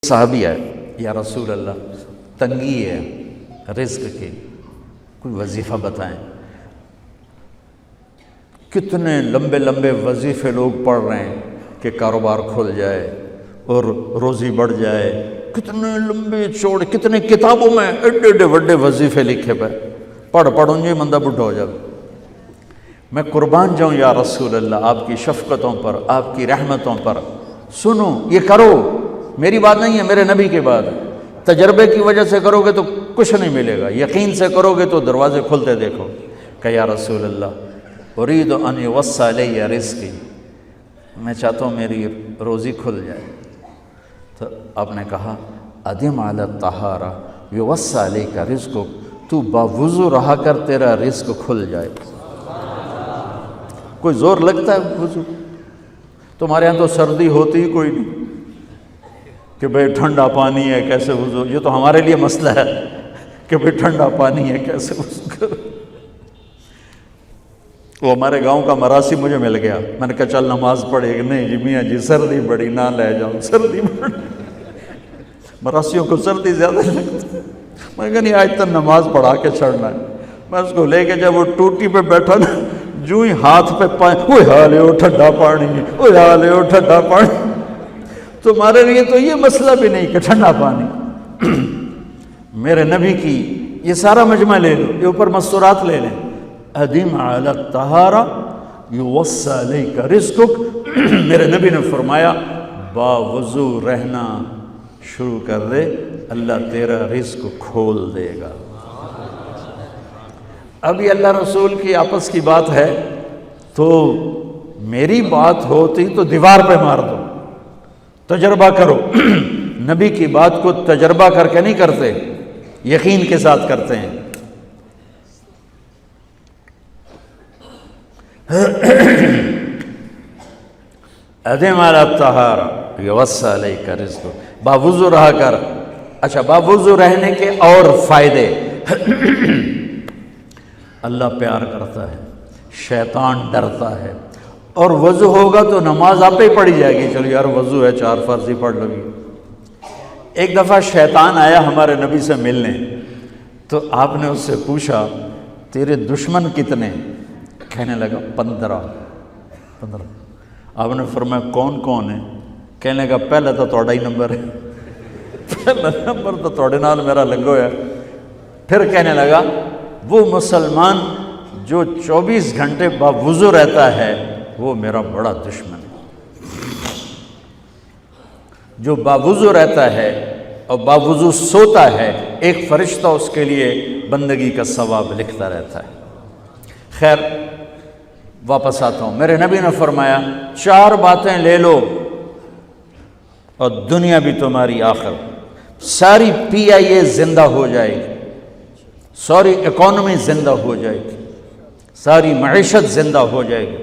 صحابی ہے، یا رسول اللہ تنگی ہے رزق کی، کوئی وظیفہ بتائیں۔ کتنے لمبے لمبے وظیفے لوگ پڑھ رہے ہیں کہ کاروبار کھل جائے اور روزی بڑھ جائے، کتنے لمبے چوڑے، کتنے کتابوں میں ایڈے ایڈے بڑے وظیفے لکھے پہ، پڑھوں جو بندہ بڈھا ہو جائے۔ میں قربان جاؤں یا رسول اللہ آپ کی شفقتوں پر، آپ کی رحمتوں پر، سنو یہ کرو، میری بات نہیں ہے، میرے نبی کی بات ہے۔ تجربے کی وجہ سے کرو گے تو کچھ نہیں ملے گا، یقین سے کرو گے تو دروازے کھلتے دیکھو۔ کہ یا رسول اللہ ارید ان یوسع علی رزقی، میں چاہتا ہوں میری روزی کھل جائے۔ تو آپ نے کہا ادم علی الطہارہ یوسع علیک رزقک، تو باوضو رہا کر تیرا رزق کھل جائے۔ کوئی زور لگتا ہے وضو؟ تمہارے ہاں تو سردی ہوتی ہی کوئی نہیں کہ بھئی ٹھنڈا پانی ہے کیسے وضو، یہ تو ہمارے لیے مسئلہ ہے کہ بھئی ٹھنڈا پانی ہے کیسے وضو کرو۔ وہ ہمارے گاؤں کا مراسی مجھے مل گیا، میں نے کہا چل نماز پڑھے گی، نہیں جی میاں جی سردی بڑی، نہ لے جاؤں سردی بڑی، مراسیوں کو سردی زیادہ لگتی ہے۔ میں نے کہا نہیں آج تک نماز پڑھا کے چھڑنا ہے۔ میں اس کو لے کے جب وہ ٹوٹی پہ بیٹھا نا، جو ہی ہاتھ پہ پانی، اوہ حالے ہو ٹھنڈا پانی، اوہ حالے ہو ٹھنڈا پانی۔ تمہارے لیے تو یہ مسئلہ بھی نہیں کہ ٹھنڈا پانی۔ میرے نبی کی یہ سارا مجمع لے لو، یہ اوپر مستورات لے لیں، ادم علی الطہارہ یوسع علیک رزقک۔ میرے نبی نے فرمایا باوضو رہنا شروع کر دے، اللہ تیرا رزق کھول دے گا۔ اب یہ اللہ رسول کی آپس کی بات ہے تو میری بات ہوتی تو دیوار پہ مار دو، تجربہ کرو۔ نبی کی بات کو تجربہ کر کے نہیں کرتے، یقین کے ساتھ کرتے ہیں۔ ادم علی الطہارہ یوسع علیک رزقک، باوضو رہا کر۔ اچھا باوضو رہنے کے اور فائدے، اللہ پیار کرتا ہے، شیطان ڈرتا ہے، اور وضو ہوگا تو نماز آپ ہی پڑھی جائے گی، چلو یار وضو ہے 4 فرض ہی پڑھ لو گی۔ ایک دفعہ شیطان آیا ہمارے نبی سے ملنے، تو آپ نے اس سے پوچھا تیرے دشمن کتنے؟ کہنے لگا 15۔ آپ نے فرمایا کون کون ہے؟ کہنے لگا پہلے تو تھوڑا ہی نمبر ہے، پہلا نمبر تو تھوڑے نال میرا لگو ہے۔ پھر کہنے لگا وہ مسلمان جو 24 گھنٹے باوضو رہتا ہے وہ میرا بڑا دشمن ہے۔ جو باوضو رہتا ہے اور باوضو سوتا ہے، ایک فرشتہ اس کے لیے بندگی کا ثواب لکھتا رہتا ہے۔ خیر واپس آتا ہوں، میرے نبی نے فرمایا 4 باتیں لے لو اور دنیا بھی تمہاری آخر، ساری PIA زندہ ہو جائے گی، ساری اکانومی زندہ ہو جائے گی، ساری معیشت زندہ ہو جائے گی۔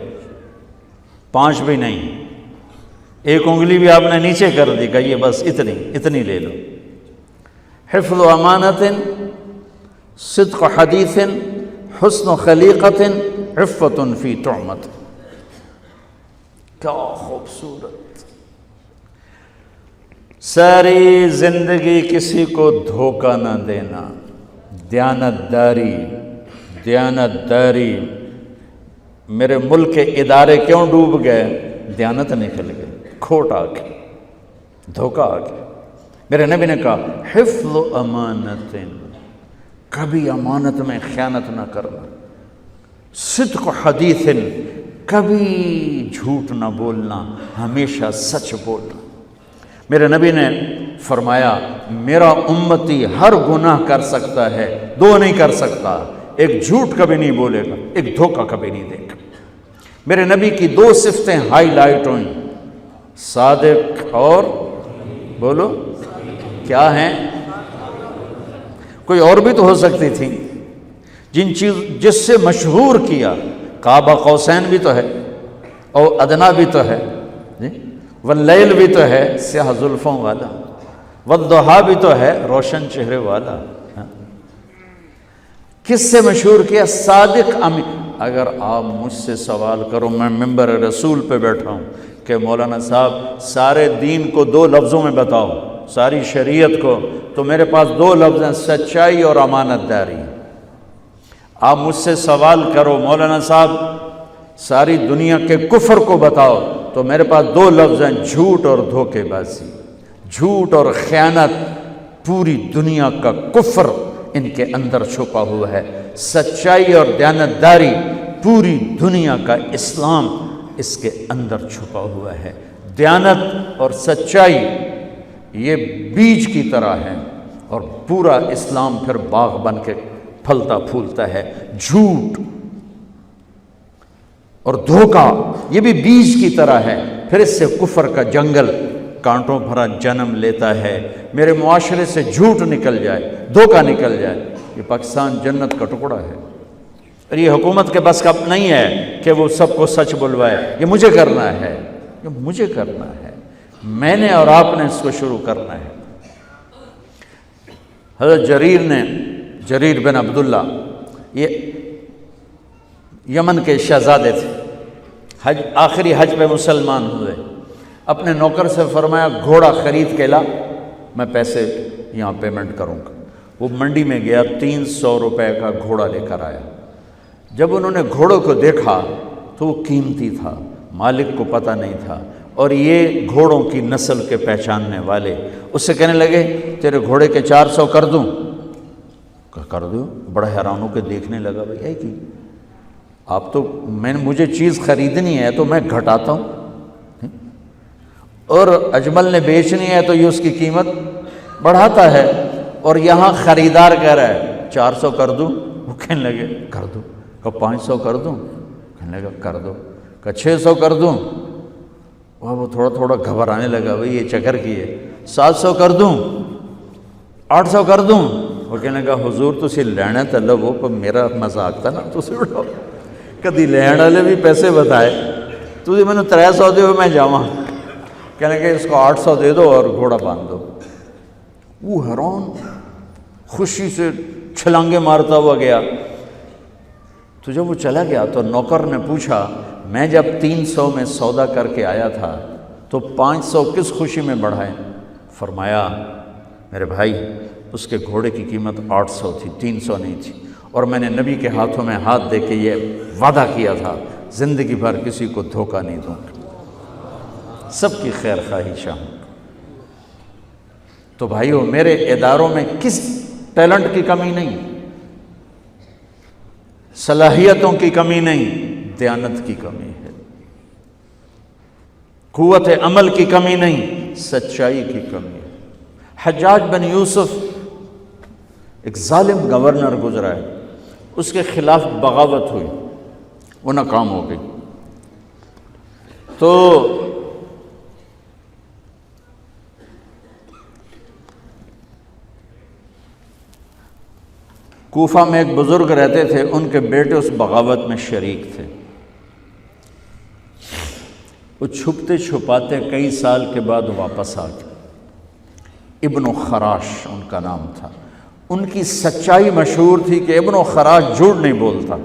5 بھی نہیں، ایک انگلی بھی آپ نے نیچے کر دی، کہ یہ بس اتنی لے لو۔ حفظ امانت، صدق حدیث، حسن خلیقت، عفت فی طعمت۔ کیا خوبصورت! ساری زندگی کسی کو دھوکہ نہ دینا، دیانت داری۔ میرے ملک کے ادارے کیوں ڈوب گئے؟ دیانت نکل گئی، کھوٹ آ گئی، دھوکہ آ گیا۔ میرے نبی نے کہا حفظ امانت، کبھی امانت میں خیانت نہ کرنا، صدق حدیث، کبھی جھوٹ نہ بولنا، ہمیشہ سچ بولنا۔ میرے نبی نے فرمایا میرا امتی ہر گناہ کر سکتا ہے، 2 نہیں کر سکتا، ایک جھوٹ کبھی نہیں بولے گا، ایک دھوکہ کبھی نہیں دے گا۔ میرے نبی کی 2 صفتیں ہائی لائٹ ہوئیں، صادق اور بولو کیا ہیں؟ کوئی اور بھی تو ہو سکتی تھی، جس سے مشہور کیا، قاب قوسین بھی تو ہے، اور ادنا بھی تو ہے، واللیل بھی تو ہے سیاہ زلفوں والا، والضحیٰ بھی تو ہے روشن چہرے والا۔ کس سے مشہور کیا؟ صادق امین۔ اگر آپ مجھ سے سوال کرو، میں ممبر رسول پہ بیٹھا ہوں کہ مولانا صاحب سارے دین کو 2 لفظوں میں بتاؤ، ساری شریعت کو، تو میرے پاس دو لفظ ہیں، سچائی اور امانت داری۔ آپ مجھ سے سوال کرو مولانا صاحب ساری دنیا کے کفر کو بتاؤ، تو میرے پاس دو لفظ ہیں، جھوٹ اور دھوکے بازی۔ جھوٹ اور خیانت، پوری دنیا کا کفر ان کے اندر چھپا ہوا ہے۔ سچائی اور دیانتداری، پوری دنیا کا اسلام اس کے اندر چھپا ہوا ہے۔ دیانت اور سچائی یہ بیج کی طرح ہے، اور پورا اسلام پھر باغ بن کے پھلتا پھولتا ہے۔ جھوٹ اور دھوکہ یہ بھی بیج کی طرح ہے، پھر اس سے کفر کا جنگل کانٹوں بھرا جنم لیتا ہے۔ میرے معاشرے سے جھوٹ نکل جائے، دھوکہ نکل جائے، یہ پاکستان جنت کا ٹکڑا ہے۔ اور یہ حکومت کے بس کا نہیں ہے کہ وہ سب کو سچ بلوائے، یہ مجھے کرنا ہے، یہ مجھے کرنا ہے، میں نے اور آپ نے اس کو شروع کرنا ہے۔ حضرت جریر بن عبداللہ یہ یمن کے شہزادے تھے، آخری حج پہ مسلمان ہوئے۔ اپنے نوکر سے فرمایا گھوڑا خرید کے لا، میں پیسے یہاں پیمنٹ کروں گا۔ وہ منڈی میں گیا، 300 روپے کا گھوڑا لے کر آیا۔ جب انہوں نے گھوڑوں کو دیکھا تو وہ قیمتی تھا، مالک کو پتہ نہیں تھا، اور یہ گھوڑوں کی نسل کے پہچاننے والے اس سے کہنے لگے تیرے گھوڑے کے 400 کر دوں؟ کر دو۔ بڑا حیران ہو کے دیکھنے لگا، بھائی ہے کہ آپ تو مجھے چیز خریدنی ہے تو میں گھٹاتا ہوں، اور اجمل نے بیچنی ہے تو یہ اس کی قیمت بڑھاتا ہے، اور یہاں خریدار کہہ رہا ہے 400 کر دوں؟ وہ کہنے لگے کر دو۔ کہ 500 کر دوں؟ کہنے لگا کر دو۔ کہ 600 کر دوں؟ وہ تھوڑا تھوڑا گھبرانے لگا، بھئی یہ چکر کی ہے۔ 700 کر دوں؟ 800 کر دوں؟ وہ کہنے لگا حضور تسی لینا تے لو، پر میرا مذاق تھا نا، تسی اٹھو، کدی لین والے بھی پیسے بتائے، تسی میں نے 300 دے میں جاواں۔ کہنے لگے اس کو 800 دے دو اور گھوڑا باندھ دو۔ وہ حیران، خوشی سے چھلانگے مارتا ہوا گیا۔ تو جب وہ چلا گیا تو نوکر نے پوچھا میں جب 300 میں سودا کر کے آیا تھا تو 500 کس خوشی میں بڑھائے؟ فرمایا میرے بھائی اس کے گھوڑے کی قیمت 800 تھی، 300 نہیں تھی، اور میں نے نبی کے ہاتھوں میں ہاتھ دے کے یہ وعدہ کیا تھا زندگی بھر کسی کو دھوکہ نہیں دوں گا، سب کی خیر خواہی چاہوں۔ تو بھائیو میرے اداروں میں کس ٹیلنٹ کی کمی نہیں، صلاحیتوں کی کمی نہیں، دیانت کی کمی ہے، قوت عمل کی کمی نہیں، سچائی کی کمی ہے۔ حجاج بن یوسف ایک ظالم گورنر گزرا ہے، اس کے خلاف بغاوت ہوئی، وہ ناکام ہو گئی۔ تو کوفہ میں ایک بزرگ رہتے تھے، ان کے بیٹے اس بغاوت میں شریک تھے۔ وہ چھپتے چھپاتے کئی سال کے بعد واپس آ گئے۔ ابن خراش ان کا نام تھا۔ ان کی سچائی مشہور تھی کہ ابن خراش جھوٹ نہیں بولتا۔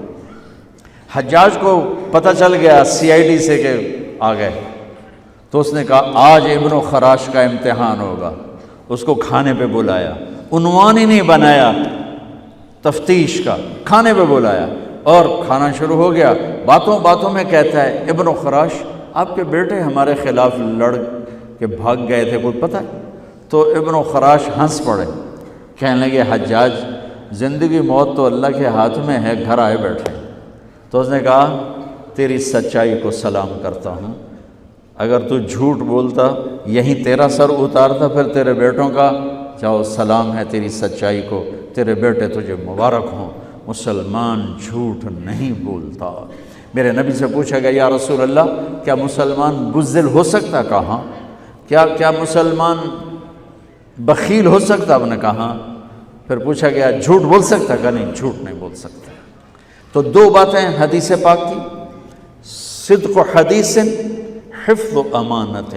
حجاج کو پتہ چل گیا CID سے کہ آ گئے، تو اس نے کہا آج ابن خراش کا امتحان ہوگا۔ اس کو کھانے پہ بلایا، عنوان ہی نہیں بنایا تفتیش کا، کھانے پہ بلایا اور کھانا شروع ہو گیا۔ باتوں باتوں میں کہتا ہے ابن خراش آپ کے بیٹے ہمارے خلاف لڑ کے بھاگ گئے تھے، کوئی پتہ ہے؟ تو ابن خراش ہنس پڑے، کہنے لگے حجاج زندگی موت تو اللہ کے ہاتھ میں ہے، گھر آئے بیٹھے۔ تو اس نے کہا تیری سچائی کو سلام کرتا ہوں، اگر تو جھوٹ بولتا یہیں تیرا سر اتارتا، پھر تیرے بیٹوں کا جاؤ سلام ہے تیری سچائی کو، تیرے بیٹے تجھے مبارک ہوں، مسلمان جھوٹ نہیں بولتا۔ میرے نبی سے پوچھا گیا یا رسول اللہ کیا مسلمان بزدل ہو سکتا؟ کہا کیا مسلمان بخیل ہو سکتا؟ آپ نے کہا۔ پھر پوچھا گیا جھوٹ بول سکتا؟ کہا نہیں، جھوٹ نہیں بول سکتا۔ تو دو باتیں حدیث پاک کی، صدق حدیث، حفظ امانت،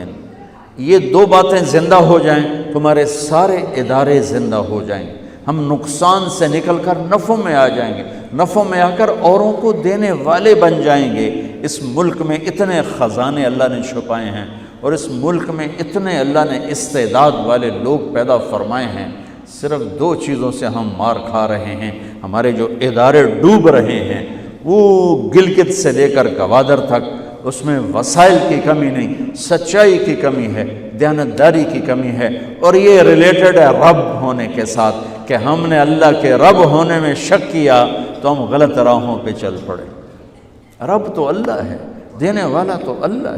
یہ دو باتیں زندہ ہو جائیں تمہارے سارے ادارے زندہ ہو جائیں، ہم نقصان سے نکل کر نفع میں آ جائیں گے، نفع میں آ کر اوروں کو دینے والے بن جائیں گے۔ اس ملک میں اتنے خزانے اللہ نے چھپائے ہیں، اور اس ملک میں اتنے اللہ نے استعداد والے لوگ پیدا فرمائے ہیں، صرف 2 چیزوں سے ہم مار کھا رہے ہیں، ہمارے جو ادارے ڈوب رہے ہیں، وہ گلگت سے لے کر گوادر تک، اس میں وسائل کی کمی نہیں، سچائی کی کمی ہے، دیانتداری کی کمی ہے، اور یہ ریلیٹڈ ہے رب ہونے کے ساتھ کہ ہم نے اللہ کے رب ہونے میں شک کیا تو ہم غلط راہوں پہ چل پڑے۔ رب تو اللہ ہے، دینے والا تو اللہ